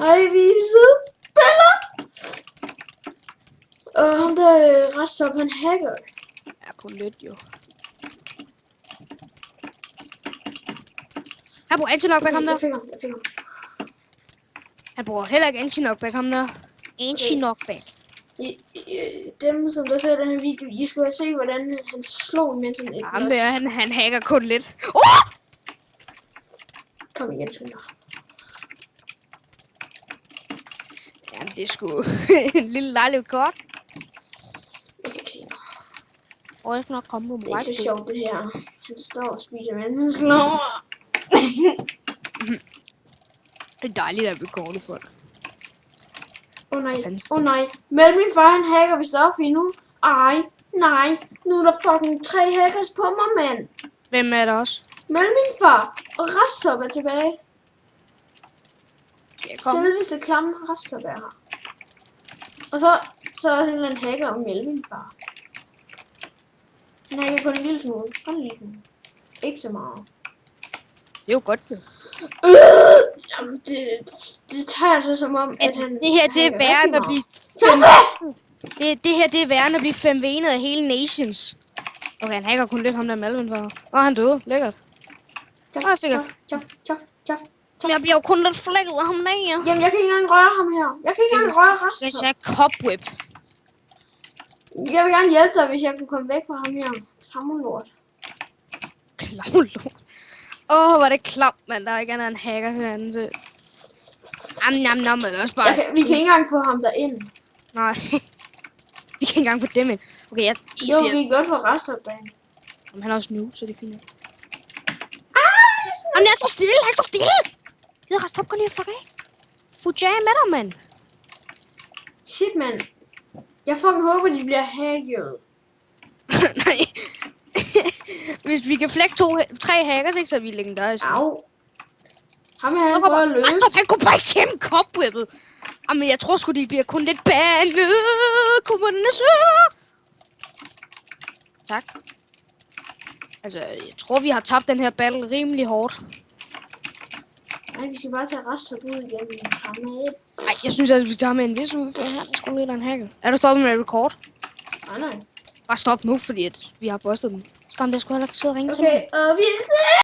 Ej, vi sidder spiller. Og ham der Rastop, han hacker. Ja, kun lidt jo. Han bruger anti-knockback, ham der. Jeg fik ham. Han bruger heller ikke anti-knockback, ham der. Anti-knockback. Dem, som der ser den her video, I skulle have set, hvordan han slog mens han ikke. Ham der, han hacker kun lidt. Kom igen, Skynder. Jamen, det er sgu en lille dejlig kort. Jeg kan ikke Og jeg skal nok komme på det er mig. ikke så sjovt, det her. Han står og spiser, men han slår. Det er dejligt at recorde folk. Åh nej. Melvin far, han hacker vist op i nu. Ej, nej. Nu er der fucking 3 hackers på mig, mand. Hvem er der også? Melvin far og Rastop er tilbage. Jeg kommer. Selveste klamme Rastop er her. Og så er der simpelthen hacker og Melvin far. Han hacker kun en lille smule. Kun en lille smule. Ikke så meget. Det er jo godt, jo. Jamen, det tager så som om, at han... Det her, det er værre end at blive... Det her, det er værre end at blive 5 venet af hele nations. Okay, han hacker kun lidt ham der Melvin for. Åh, han døde. Lækkert. Jeg fik Men jeg bliver jo kun lidt flækket af ham der. Jamen, jeg kan ikke engang røre ham her. Jeg kan ikke engang røre resten. Hvis jeg er cobweb. Jeg vil gerne hjælpe dig, hvis jeg kunne komme væk fra ham her. Klammerlort. Klammerlort. Hvor er det klamt, mand. Der er ikke andet en hacker herinde til. Nam, men også bare... Vi kan ikke engang få ham derind. Nej. Vi kan ikke engang få dem ind. Okay, jeg Jo, vi kan godt få Rastop derind. Jamen, han er også nu, så det er fint. Jamen, han står stille! Gider Rastop, gå lige og fuck af. Fujay med dig, mand. Shit, mand. Jeg fucking håber, de bliver hacket. Nej. Hvis vi kan flække 3 hackers, ikke, så er vi legendariske. Au. Ham her, han prøver at løbe. Rastop, han kunne bare ikke kæmpe cobwebbet. Jamen, jeg tror sgu, de bliver kun lidt banget. Tak. Altså, jeg tror, vi har tabt den her battle rimelig hårdt. Nej, vi skal bare tage Rastop ud igen. Nej, jeg synes, at vi skal have med en vis ud, for her skulle lidt af en hacker. Er du stoppet med record? Nej. Bare stop nu, fordi at vi har bustet dem. Så der skulle heller ikke sidde og ringe til Okay, mig. og vi ses!